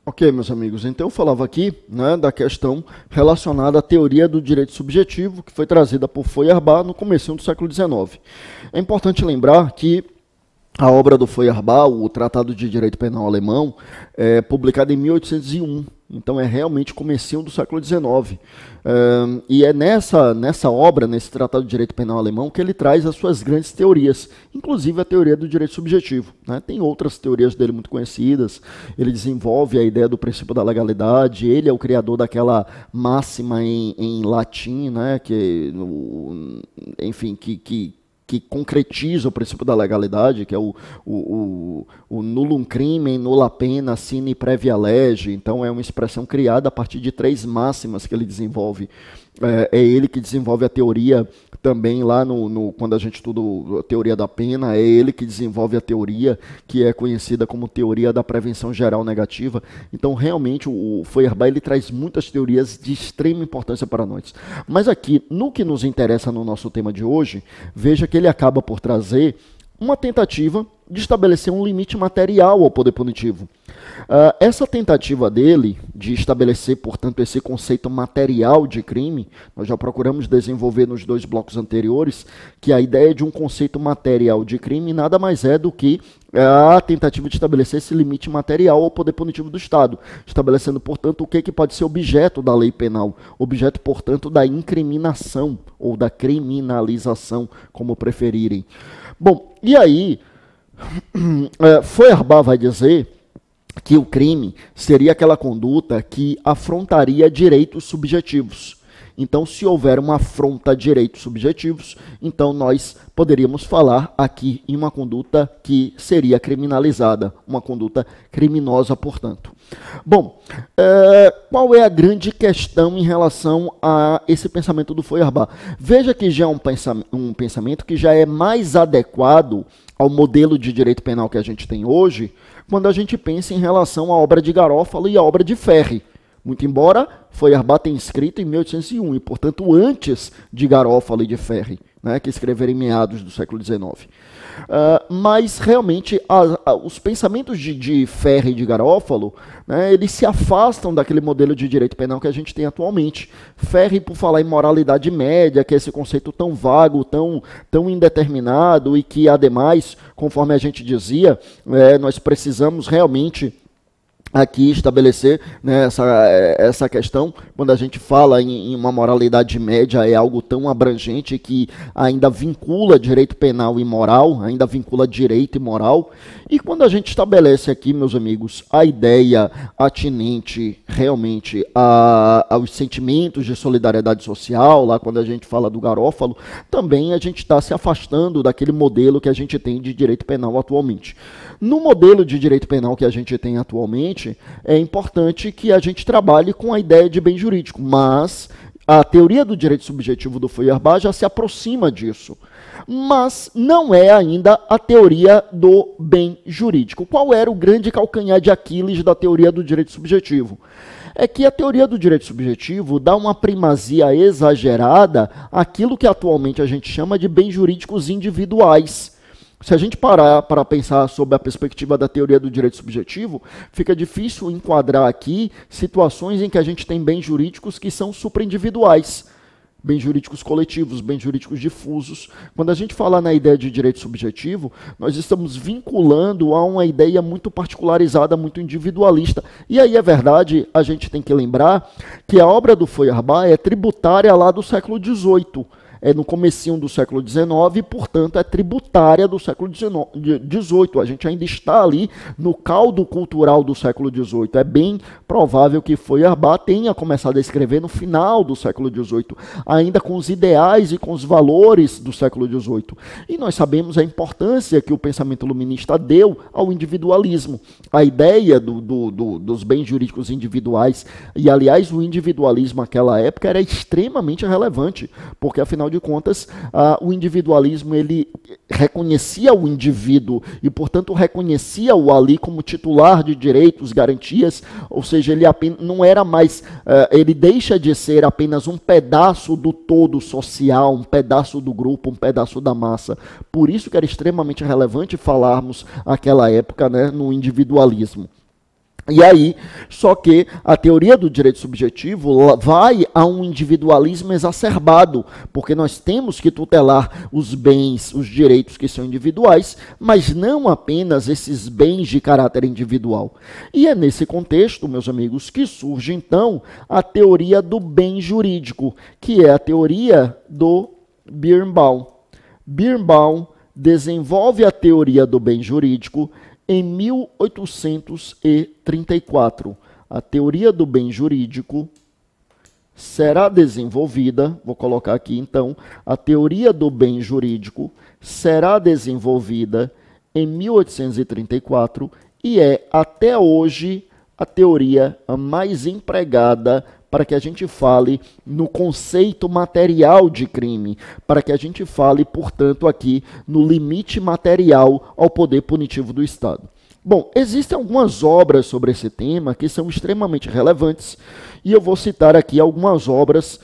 Ok, meus amigos, então eu falava aqui, né, da questão relacionada à teoria do direito subjetivo, que foi trazida por Feuerbach no começo do século XIX. É importante lembrar que a obra do Feuerbach, o Tratado de Direito Penal Alemão, é publicada em 1801, então é realmente comecinho do século XIX. E é nessa obra, nesse Tratado de Direito Penal Alemão, que ele traz as suas grandes teorias, inclusive a teoria do direito subjetivo, né? Tem outras teorias dele muito conhecidas, ele desenvolve a ideia do princípio da legalidade, ele é o criador daquela máxima em latim, né? Enfim, que concretiza o princípio da legalidade, que é o nullum crimen, nulla pena, sine previa lege. Então é uma expressão criada a partir de 3 máximas que ele desenvolve. É ele que desenvolve a teoria também lá quando a gente estuda a teoria da pena, é ele que desenvolve a teoria que é conhecida como teoria da prevenção geral negativa. Então realmente o Feuerbach ele traz muitas teorias de extrema importância para nós. Mas aqui, no que nos interessa no nosso tema de hoje, veja que ele acaba por trazer uma tentativa de estabelecer um limite material ao poder punitivo. Essa tentativa dele de estabelecer, portanto, esse conceito material de crime, nós já procuramos desenvolver nos 2 blocos anteriores, que a ideia de um conceito material de crime nada mais é do que a tentativa de estabelecer esse limite material ao poder punitivo do Estado, estabelecendo, portanto, o que pode ser objeto da lei penal, objeto, portanto, da incriminação ou da criminalização, como preferirem. Bom, e aí, Feuerbach vai dizer que o crime seria aquela conduta que afrontaria direitos subjetivos. Então, se houver uma afronta a direitos subjetivos, então nós poderíamos falar aqui em uma conduta que seria criminalizada, uma conduta criminosa, portanto. Bom, qual é a grande questão em relação a esse pensamento do Feuerbach? Veja que já é um pensamento que já é mais adequado ao modelo de direito penal que a gente tem hoje, quando a gente pensa em relação à obra de Garofalo e à obra de Ferri. Muito embora Feuerbach tenha escrito em 1801, e, portanto, antes de Garofalo e de Ferri, né, que escreveram em meados do século XIX. Mas, realmente, os pensamentos de Ferri e de Garofalo, né, eles se afastam daquele modelo de direito penal que a gente tem atualmente. Ferri, por falar em moralidade média, que é esse conceito tão vago, tão indeterminado, e que, ademais, conforme a gente dizia, nós precisamos realmente aqui estabelecer, né, essa questão, quando a gente fala em uma moralidade média, é algo tão abrangente que ainda vincula direito penal e moral, ainda vincula direito e moral. E quando a gente estabelece aqui, meus amigos, a ideia atinente realmente aos sentimentos de solidariedade social, lá quando a gente fala do Garofalo, também a gente está se afastando daquele modelo que a gente tem de direito penal atualmente. No modelo de direito penal que a gente tem atualmente, é importante que a gente trabalhe com a ideia de bem jurídico, mas a teoria do direito subjetivo do Feuerbach já se aproxima disso, mas não é ainda a teoria do bem jurídico. Qual era o grande calcanhar de Aquiles da teoria do direito subjetivo? É que a teoria do direito subjetivo dá uma primazia exagerada àquilo que atualmente a gente chama de bens jurídicos individuais. Se a gente parar para pensar sob a perspectiva da teoria do direito subjetivo, fica difícil enquadrar aqui situações em que a gente tem bens jurídicos que são supraindividuais, bens jurídicos coletivos, bens jurídicos difusos. Quando a gente fala na ideia de direito subjetivo, nós estamos vinculando a uma ideia muito particularizada, muito individualista. E aí é verdade, a gente tem que lembrar que a obra do Feuerbach é tributária lá do século XVIII. É no comecinho do século XIX e, portanto, é tributária do século XVIII. A gente ainda está ali no caldo cultural do século XVIII. É bem provável que Feuerbach tenha começado a escrever no final do século XVIII, ainda com os ideais e com os valores do século XVIII. E nós sabemos a importância que o pensamento iluminista deu ao individualismo. A ideia dos bens jurídicos individuais, e, aliás, o individualismo naquela época era extremamente relevante, porque, afinal de contas, o individualismo ele reconhecia o indivíduo e, portanto, reconhecia-o ali como titular de direitos, garantias, ou seja, ele não era mais, ele deixa de ser apenas um pedaço do todo social, um pedaço do grupo, um pedaço da massa. Por isso que era extremamente relevante falarmos naquela época, né, no individualismo. E aí, só que a teoria do direito subjetivo vai a um individualismo exacerbado, porque nós temos que tutelar os bens, os direitos que são individuais, mas não apenas esses bens de caráter individual. E é nesse contexto, meus amigos, que surge então a teoria do bem jurídico, que é a teoria do Birnbaum. Birnbaum desenvolve a teoria do bem jurídico em 1834. A teoria do bem jurídico será desenvolvida, vou colocar aqui então, a teoria do bem jurídico será desenvolvida em 1834 e é até hoje a teoria mais empregada para que a gente fale no conceito material de crime, para que a gente fale, portanto, aqui no limite material ao poder punitivo do Estado. Bom, existem algumas obras sobre esse tema que são extremamente relevantes e eu vou citar aqui algumas obras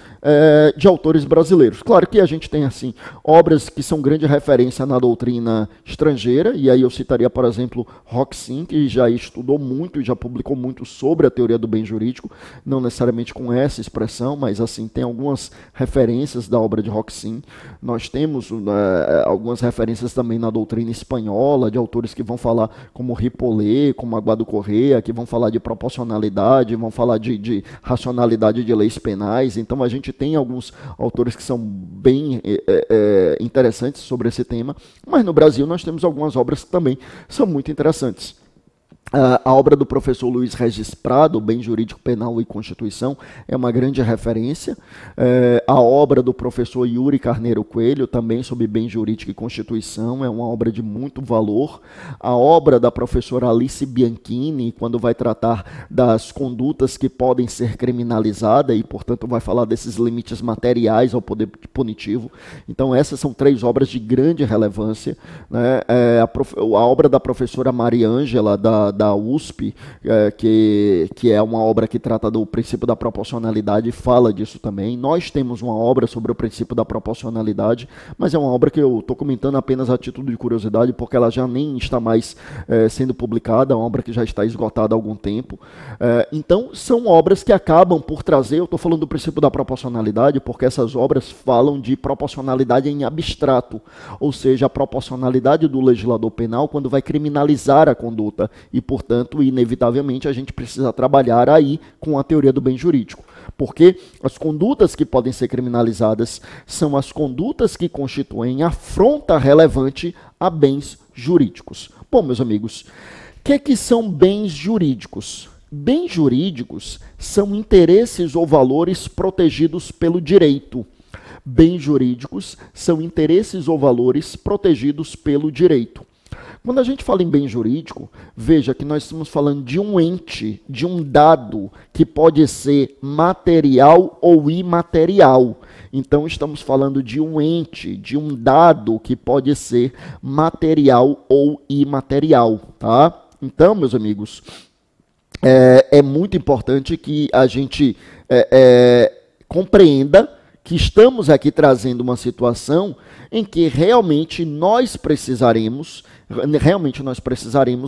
de autores brasileiros. Claro que a gente tem, assim, obras que são grande referência na doutrina estrangeira, e aí eu citaria, por exemplo, Roxin, que já estudou muito e já publicou muito sobre a teoria do bem jurídico, não necessariamente com essa expressão, mas, assim, tem algumas referências da obra de Roxin. Nós temos algumas referências também na doutrina espanhola, de autores que vão falar como Ripollet, como Aguado Correa, que vão falar de proporcionalidade, vão falar de racionalidade de leis penais. Então, a gente tem alguns autores que são bem interessantes sobre esse tema, mas no Brasil nós temos algumas obras que também são muito interessantes. A obra do professor Luiz Regis Prado, Bem Jurídico, Penal e Constituição, é uma grande referência. A obra do professor Yuri Carneiro Coelho, também sobre Bem Jurídico e Constituição, é uma obra de muito valor. A obra da professora Alice Bianchini, quando vai tratar das condutas que podem ser criminalizadas e, portanto, vai falar desses limites materiais ao poder punitivo. Então, essas são 3 obras de grande relevância, né? A obra da professora Maria Ângela, da USP, que é uma obra que trata do princípio da proporcionalidade, fala disso também. Nós temos uma obra sobre o princípio da proporcionalidade, mas é uma obra que eu estou comentando apenas a título de curiosidade, porque ela já nem está mais sendo publicada, é uma obra que já está esgotada há algum tempo. Então, são obras que acabam por trazer, eu estou falando do princípio da proporcionalidade, porque essas obras falam de proporcionalidade em abstrato, ou seja, a proporcionalidade do legislador penal quando vai criminalizar a conduta e, portanto, inevitavelmente, a gente precisa trabalhar aí com a teoria do bem jurídico. Porque as condutas que podem ser criminalizadas são as condutas que constituem afronta relevante a bens jurídicos. Bom, meus amigos, o que são bens jurídicos? Bens jurídicos são interesses ou valores protegidos pelo direito. Bens jurídicos são interesses ou valores protegidos pelo direito. Quando a gente fala em bem jurídico, veja que nós estamos falando de um ente, de um dado que pode ser material ou imaterial. Então, estamos falando de um ente, de um dado que pode ser material ou imaterial, tá? Então, meus amigos, é muito importante que a gente compreenda que estamos aqui trazendo uma situação em que realmente nós precisaremos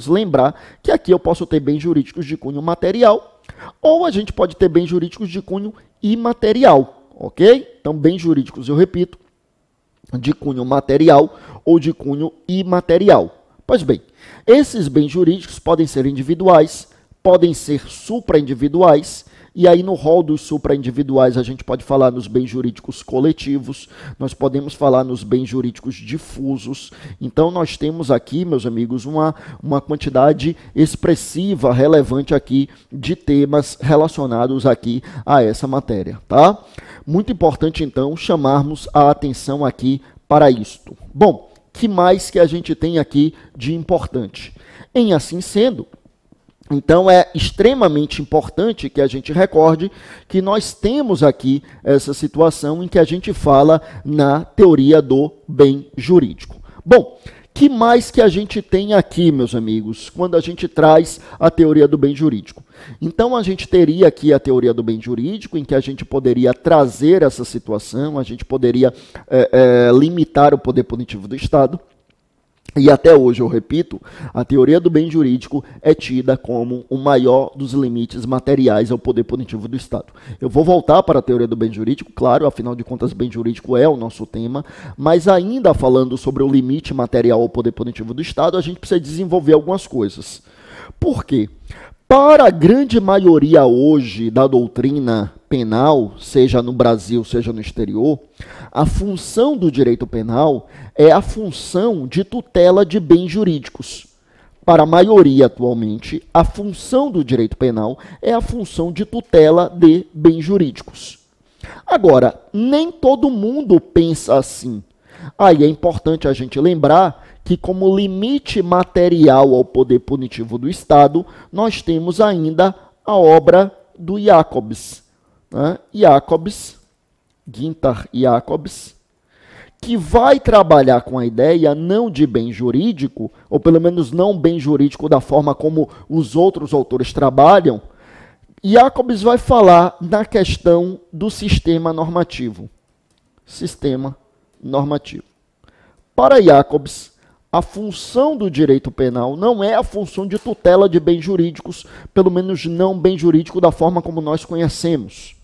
lembrar que aqui eu posso ter bens jurídicos de cunho material ou a gente pode ter bens jurídicos de cunho imaterial, ok? Então, bens jurídicos, eu repito, de cunho material ou de cunho imaterial. Pois bem, esses bens jurídicos podem ser individuais, podem ser supraindividuais. E aí, no rol dos supraindividuais, a gente pode falar nos bens jurídicos coletivos, nós podemos falar nos bens jurídicos difusos. Então, nós temos aqui, meus amigos, uma quantidade expressiva, relevante aqui, de temas relacionados aqui a essa matéria, tá? Muito importante, então, chamarmos a atenção aqui para isto. Bom, que mais que a gente tem aqui de importante? Em assim sendo, então, é extremamente importante que a gente recorde que nós temos aqui essa situação em que a gente fala na teoria do bem jurídico. Bom, que mais que a gente tem aqui, meus amigos, quando a gente traz a teoria do bem jurídico? Então, a gente teria aqui a teoria do bem jurídico, em que a gente poderia trazer essa situação, a gente poderia limitar o poder punitivo do Estado. E até hoje, eu repito, a teoria do bem jurídico é tida como o maior dos limites materiais ao poder punitivo do Estado. Eu vou voltar para a teoria do bem jurídico, claro, afinal de contas, bem jurídico é o nosso tema, mas ainda falando sobre o limite material ao poder punitivo do Estado, a gente precisa desenvolver algumas coisas. Por quê? Para a grande maioria hoje da doutrina penal, seja no Brasil, seja no exterior, a função do direito penal é a função de tutela de bens jurídicos. Para a maioria atualmente, a função do direito penal é a função de tutela de bens jurídicos. Agora, nem todo mundo pensa assim. Aí é importante a gente lembrar que, como limite material ao poder punitivo do Estado, nós temos ainda a obra do Jacobs, né? Guintar Jacobs, que vai trabalhar com a ideia não de bem jurídico, ou pelo menos não bem jurídico da forma como os outros autores trabalham. Jacobs vai falar na questão do sistema normativo. Sistema normativo. Para Jacobs, a função do direito penal não é a função de tutela de bens jurídicos, pelo menos não bem jurídico da forma como nós conhecemos.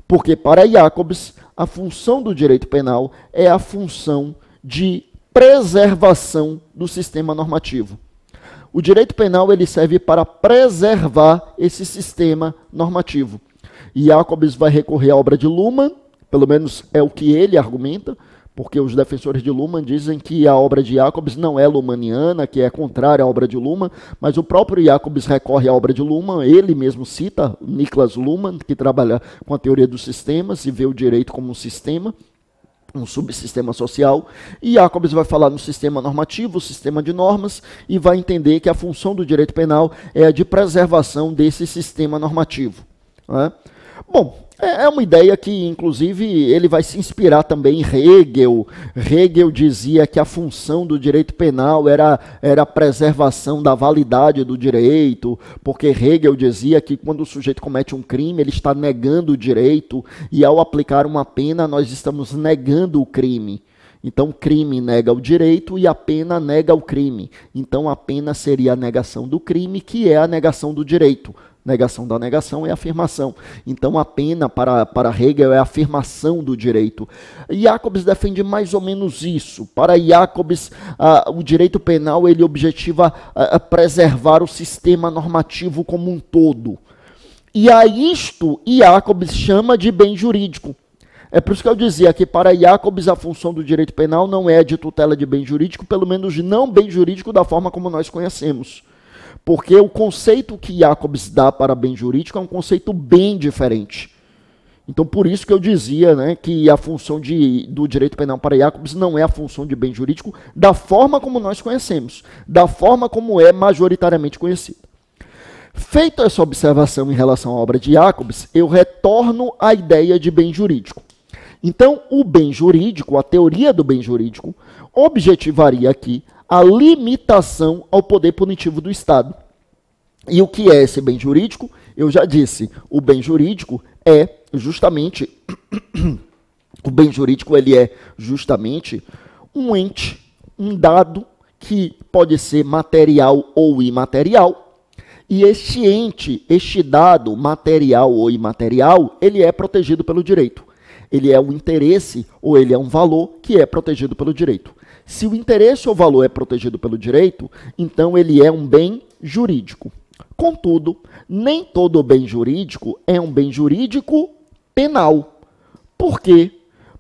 Porque para Jacobs, a função do direito penal é a função de preservação do sistema normativo. O direito penal ele serve para preservar esse sistema normativo. E Jacobs vai recorrer à obra de Luhmann, pelo menos é o que ele argumenta, porque os defensores de Luhmann dizem que a obra de Jacobs não é luhmanniana, que é contrária à obra de Luhmann, mas o próprio Jacobs recorre à obra de Luhmann, ele mesmo cita Niklas Luhmann, que trabalha com a teoria dos sistemas e vê o direito como um sistema, um subsistema social, e Jacobs vai falar no sistema normativo, sistema de normas, e vai entender que a função do direito penal é a de preservação desse sistema normativo, né? Bom, é uma ideia que, inclusive, ele vai se inspirar também em Hegel. Hegel dizia que a função do direito penal era a preservação da validade do direito, porque Hegel dizia que quando o sujeito comete um crime, ele está negando o direito, e ao aplicar uma pena, nós estamos negando o crime. Então, o crime nega o direito e a pena nega o crime. Então, a pena seria a negação do crime, que é a negação do direito. Negação da negação é afirmação. Então, a pena para Hegel é a afirmação do direito. Jacobs defende mais ou menos isso. Para Jacobs, o direito penal ele objetiva preservar o sistema normativo como um todo. E a isto Jacobs chama de bem jurídico. É por isso que eu dizia que para Jacobs a função do direito penal não é de tutela de bem jurídico, pelo menos não bem jurídico da forma como nós conhecemos. Porque o conceito que Jacobs dá para bem jurídico é um conceito bem diferente. Então, por isso que eu dizia, né, que a função do direito penal para Jacobs não é a função de bem jurídico da forma como nós conhecemos, da forma como é majoritariamente conhecida. Feita essa observação em relação à obra de Jacobs, eu retorno à ideia de bem jurídico. Então, o bem jurídico, a teoria do bem jurídico, objetivaria aqui a limitação ao poder punitivo do Estado. E o que é esse bem jurídico? Eu já disse, o bem jurídico é justamente o bem jurídico ele é justamente um ente, um dado que pode ser material ou imaterial. E este ente, este dado material ou imaterial, ele é protegido pelo direito. Ele é um interesse ou ele é um valor que é protegido pelo direito. Se o interesse ou valor é protegido pelo direito, então ele é um bem jurídico. Contudo, nem todo bem jurídico é um bem jurídico penal. Por quê?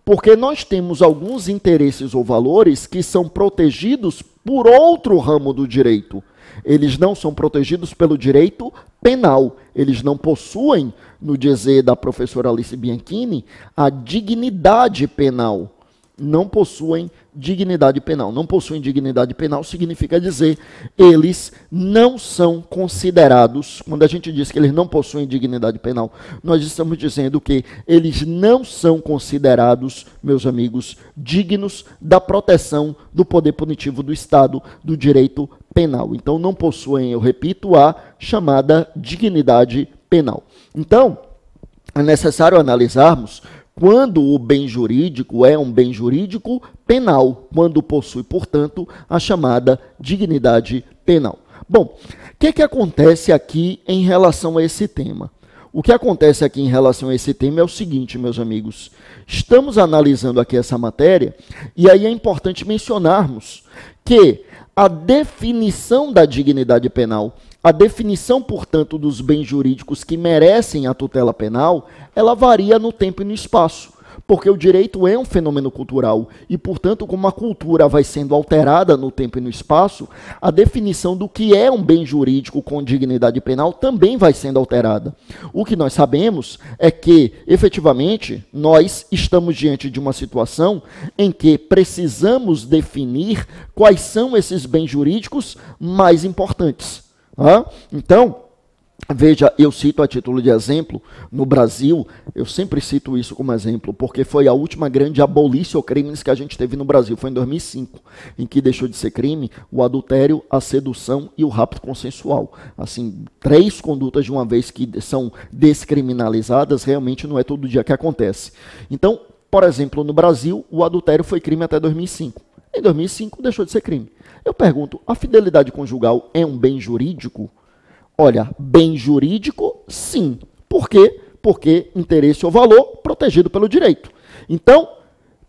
Porque nós temos alguns interesses ou valores que são protegidos por outro ramo do direito. Eles não são protegidos pelo direito penal. Eles não possuem, no dizer da professora Alice Bianchini, a dignidade penal. Não possuem dignidade penal. Não possuem dignidade penal significa dizer eles não são considerados, quando a gente diz que eles não possuem dignidade penal, nós estamos dizendo que eles não são considerados, meus amigos, dignos da proteção do poder punitivo do Estado, do direito penal. Então não possuem, eu repito, a chamada dignidade penal. Então, é necessário analisarmos quando o bem jurídico é um bem jurídico penal, quando possui, portanto, a chamada dignidade penal. Bom, o que acontece aqui em relação a esse tema? O que acontece aqui em relação a esse tema é o seguinte, meus amigos. Estamos analisando aqui essa matéria e aí é importante mencionarmos que a definição da dignidade penal, a definição, portanto, dos bens jurídicos que merecem a tutela penal, ela varia no tempo e no espaço. Porque o direito é um fenômeno cultural e, portanto, como a cultura vai sendo alterada no tempo e no espaço, a definição do que é um bem jurídico com dignidade penal também vai sendo alterada. O que nós sabemos é que, efetivamente, nós estamos diante de uma situação em que precisamos definir quais são esses bens jurídicos mais importantes. Então, veja, eu cito a título de exemplo, no Brasil, eu sempre cito isso como exemplo, porque foi a última grande abolição crimes que a gente teve no Brasil, foi em 2005, em que deixou de ser crime o adultério, a sedução e o rapto consensual. Assim, 3 condutas de uma vez que são descriminalizadas, realmente não é todo dia que acontece. Então, por exemplo, no Brasil, o adultério foi crime até 2005. Em 2005, deixou de ser crime. Eu pergunto, a fidelidade conjugal é um bem jurídico? Olha, bem jurídico, sim. Por quê? Porque interesse ou valor protegido pelo direito. Então,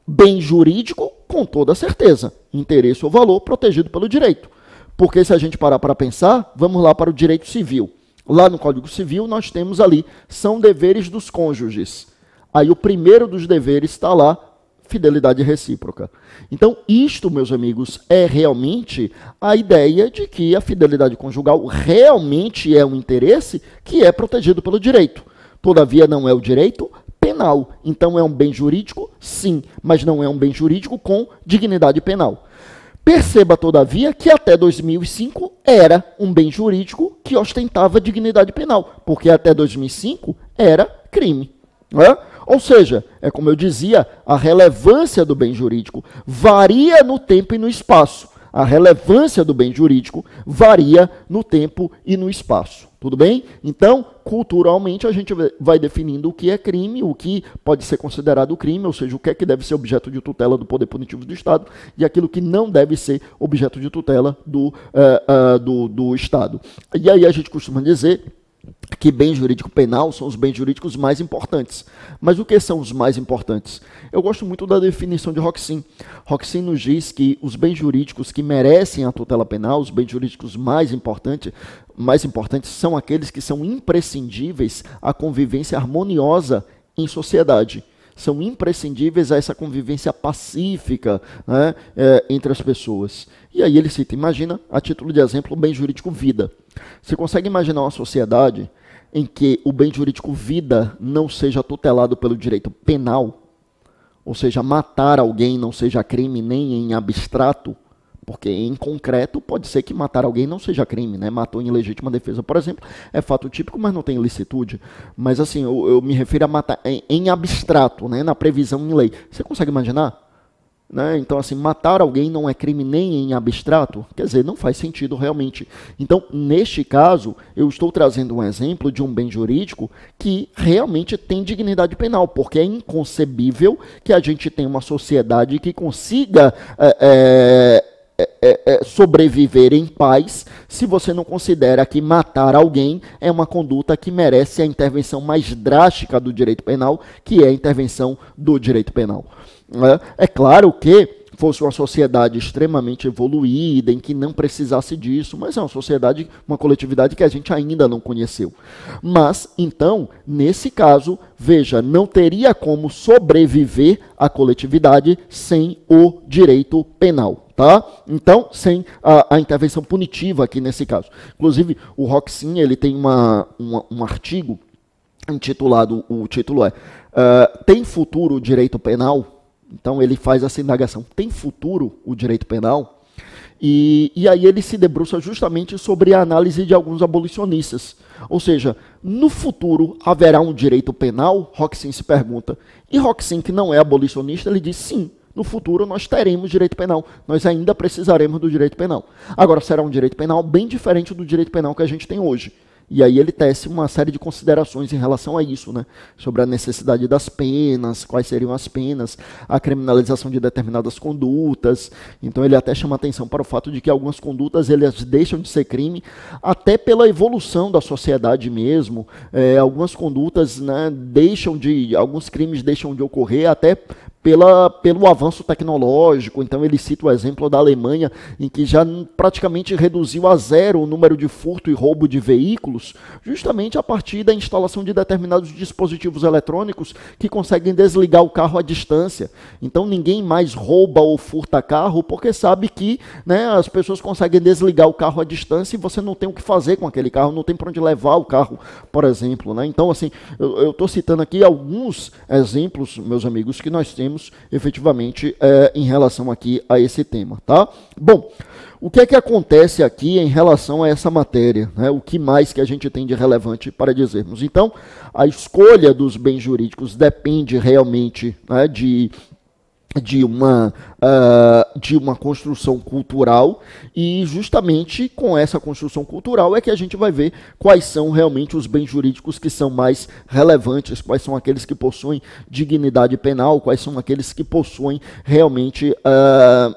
bem jurídico, com toda certeza. Interesse ou valor protegido pelo direito. Porque se a gente parar para pensar, vamos lá para o direito civil. Lá no Código Civil, nós temos ali, são deveres dos cônjuges. Aí o primeiro dos deveres está lá, fidelidade recíproca. Então, isto, meus amigos, é realmente a ideia de que a fidelidade conjugal realmente é um interesse que é protegido pelo direito. Todavia, não é o direito penal. Então, é um bem jurídico? Sim, mas não é um bem jurídico com dignidade penal. Perceba, todavia, que até 2005 era um bem jurídico que ostentava dignidade penal, porque até 2005 era crime. Não é? Ou seja, é como eu dizia, a relevância do bem jurídico varia no tempo e no espaço. A relevância do bem jurídico varia no tempo e no espaço. Tudo bem? Então, culturalmente, a gente vai definindo o que é crime, o que pode ser considerado crime, ou seja, o que é que deve ser objeto de tutela do poder punitivo do Estado e aquilo que não deve ser objeto de tutela do Estado. E aí a gente costuma dizer que bem jurídico penal são os bens jurídicos mais importantes. Mas o que são os mais importantes? Eu gosto muito da definição de Roxin. Roxin nos diz que os bens jurídicos que merecem a tutela penal, os bens jurídicos mais importantes são aqueles que são imprescindíveis à convivência harmoniosa em sociedade. São imprescindíveis a essa convivência pacífica, né, entre as pessoas. E aí ele cita, imagina, a título de exemplo, o bem jurídico vida. Você consegue imaginar uma sociedade em que o bem jurídico vida não seja tutelado pelo direito penal? Ou seja, matar alguém não seja crime nem em abstrato? Porque em concreto pode ser que matar alguém não seja crime, né? Matou em legítima defesa, por exemplo, é fato típico, mas não tem ilicitude. Mas assim, eu me refiro a matar em abstrato, né? Na previsão em lei. Você consegue imaginar? Né? Então, assim, matar alguém não é crime nem em abstrato? Quer dizer, não faz sentido realmente. Então, neste caso, eu estou trazendo um exemplo de um bem jurídico que realmente tem dignidade penal, porque é inconcebível que a gente tenha uma sociedade que consiga sobreviver em paz se você não considera que matar alguém é uma conduta que merece a intervenção mais drástica do direito penal, que é a intervenção do direito penal. É claro que fosse uma sociedade extremamente evoluída, em que não precisasse disso, mas é uma sociedade, uma coletividade que a gente ainda não conheceu. Mas, então, nesse caso, veja, não teria como sobreviver a coletividade sem o direito penal. Tá? Então, sem a intervenção punitiva aqui nesse caso. Inclusive, o Roxin, ele tem um artigo intitulado, o título é Tem futuro o direito penal? Então, ele faz essa indagação. Tem futuro o direito penal? E aí ele se debruça justamente sobre a análise de alguns abolicionistas. Ou seja, no futuro haverá um direito penal? Roxin se pergunta. E Roxin, que não é abolicionista, ele diz sim. No futuro nós teremos direito penal, nós ainda precisaremos do direito penal. Agora, será um direito penal bem diferente do direito penal que a gente tem hoje. E aí ele tece uma série de considerações em relação a isso, né? Sobre a necessidade das penas, quais seriam as penas, a criminalização de determinadas condutas. Então ele até chama atenção para o fato de que algumas condutas elas deixam de ser crime, até pela evolução da sociedade mesmo. Algumas condutas, né, alguns crimes deixam de ocorrer até pelo avanço tecnológico. Então ele cita o exemplo da Alemanha, em que já praticamente reduziu a zero o número de furto e roubo de veículos, justamente a partir da instalação de determinados dispositivos eletrônicos que conseguem desligar o carro à distância. Então ninguém mais rouba ou furta carro, porque sabe que, né, as pessoas conseguem desligar o carro à distância e você não tem o que fazer com aquele carro, não tem para onde levar o carro, por exemplo, né? Então, assim, eu estou citando aqui alguns exemplos, meus amigos, que nós temos efetivamente em relação aqui a esse tema, tá? Bom, o que é que acontece aqui em relação a essa matéria, né? O que mais que a gente tem de relevante para dizermos? Então, a escolha dos bens jurídicos depende realmente, né, de uma construção cultural, e justamente com essa construção cultural é que a gente vai ver quais são realmente os bens jurídicos que são mais relevantes, quais são aqueles que possuem dignidade penal, quais são aqueles que possuem realmente,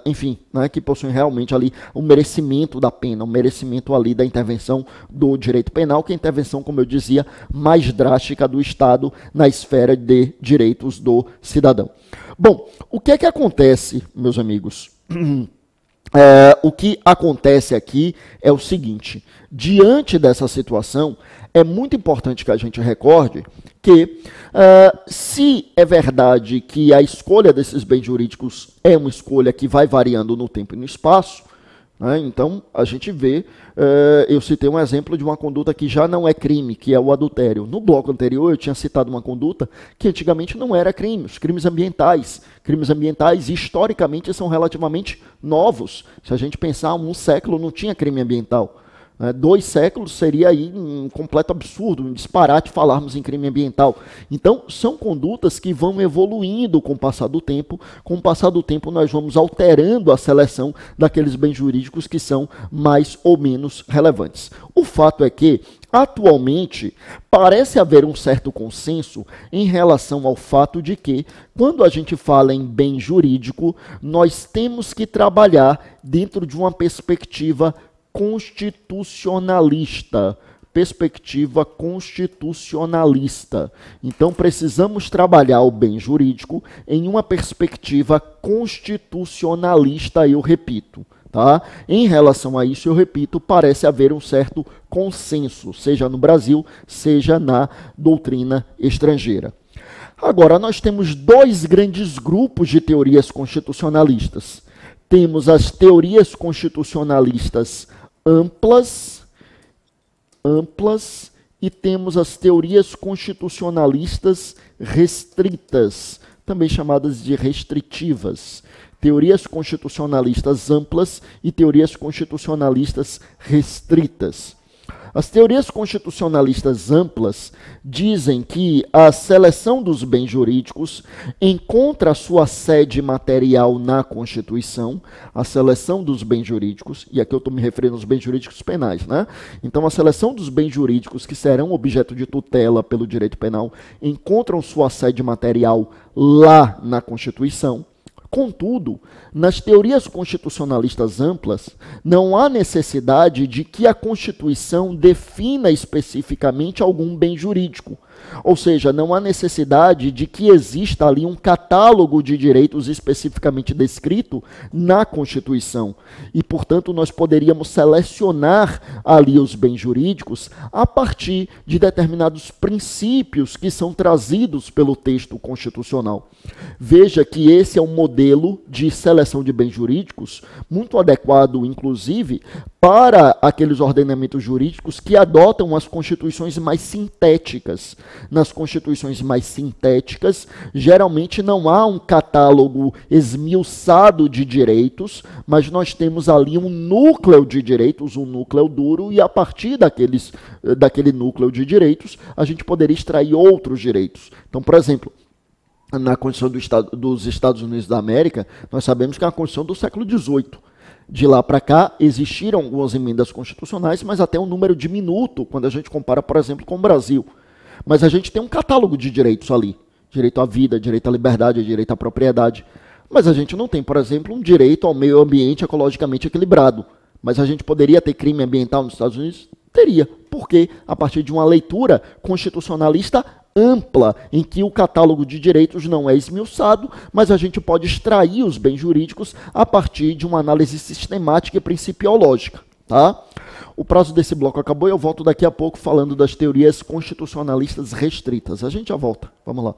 enfim, né, que possuem realmente ali o merecimento da pena, o merecimento ali da intervenção do direito penal, que é a intervenção, como eu dizia, mais drástica do Estado na esfera de direitos do cidadão. Bom, o que é que acontece, meus amigos? O que acontece aqui é o seguinte: diante dessa situação, é muito importante que a gente recorde que, se é verdade que a escolha desses bens jurídicos é uma escolha que vai variando no tempo e no espaço, né, então a gente vê, eu citei um exemplo de uma conduta que já não é crime, que é o adultério. No bloco anterior eu tinha citado uma conduta que antigamente não era crime, os crimes ambientais. Crimes ambientais historicamente são relativamente novos. Se a gente pensar, um século não tinha crime ambiental. 2 séculos seria aí um completo absurdo, um disparate falarmos em crime ambiental. Então, são condutas que vão evoluindo com o passar do tempo. Com o passar do tempo, nós vamos alterando a seleção daqueles bens jurídicos que são mais ou menos relevantes. O fato é que, atualmente, parece haver um certo consenso em relação ao fato de que, quando a gente fala em bem jurídico, nós temos que trabalhar dentro de uma perspectiva constitucionalista. Perspectiva constitucionalista. Então, precisamos trabalhar o bem jurídico em uma perspectiva constitucionalista, eu repito. Tá? Em relação a isso, eu repito, parece haver um certo consenso, seja no Brasil, seja na doutrina estrangeira. Agora, nós temos 2 grandes grupos de teorias constitucionalistas. Temos as teorias constitucionalistas amplas, e temos as teorias constitucionalistas restritas, também chamadas de restritivas. Teorias constitucionalistas amplas e teorias constitucionalistas restritas. As teorias constitucionalistas amplas dizem que a seleção dos bens jurídicos encontra sua sede material na Constituição, a seleção dos bens jurídicos, e aqui eu estou me referindo aos bens jurídicos penais, né? Então, a seleção dos bens jurídicos que serão objeto de tutela pelo direito penal encontram sua sede material lá na Constituição. Contudo, nas teorias constitucionalistas amplas, não há necessidade de que a Constituição defina especificamente algum bem jurídico. Ou seja, não há necessidade de que exista ali um catálogo de direitos especificamente descrito na Constituição. E, portanto, nós poderíamos selecionar ali os bens jurídicos a partir de determinados princípios que são trazidos pelo texto constitucional. Veja que esse é um modelo de seleção de bens jurídicos muito adequado, inclusive, para aqueles ordenamentos jurídicos que adotam as constituições mais sintéticas. Nas constituições mais sintéticas, geralmente não há um catálogo esmiuçado de direitos, mas nós temos ali um núcleo de direitos, um núcleo duro, e a partir daquele núcleo de direitos, a gente poderia extrair outros direitos. Então, por exemplo, na Constituição dos Estados Unidos da América, nós sabemos que é uma Constituição do século XVIII. De lá para cá, existiram algumas emendas constitucionais, mas até um número diminuto, quando a gente compara, por exemplo, com o Brasil. Mas a gente tem um catálogo de direitos ali. Direito à vida, direito à liberdade, direito à propriedade. Mas a gente não tem, por exemplo, um direito ao meio ambiente ecologicamente equilibrado. Mas a gente poderia ter crime ambiental nos Estados Unidos? Teria. Porque, a partir de uma leitura constitucionalista ampla, em que o catálogo de direitos não é esmiuçado, mas a gente pode extrair os bens jurídicos a partir de uma análise sistemática e principiológica. Tá? O prazo desse bloco acabou e eu volto daqui a pouco falando das teorias constitucionalistas restritas. A gente já volta. Vamos lá.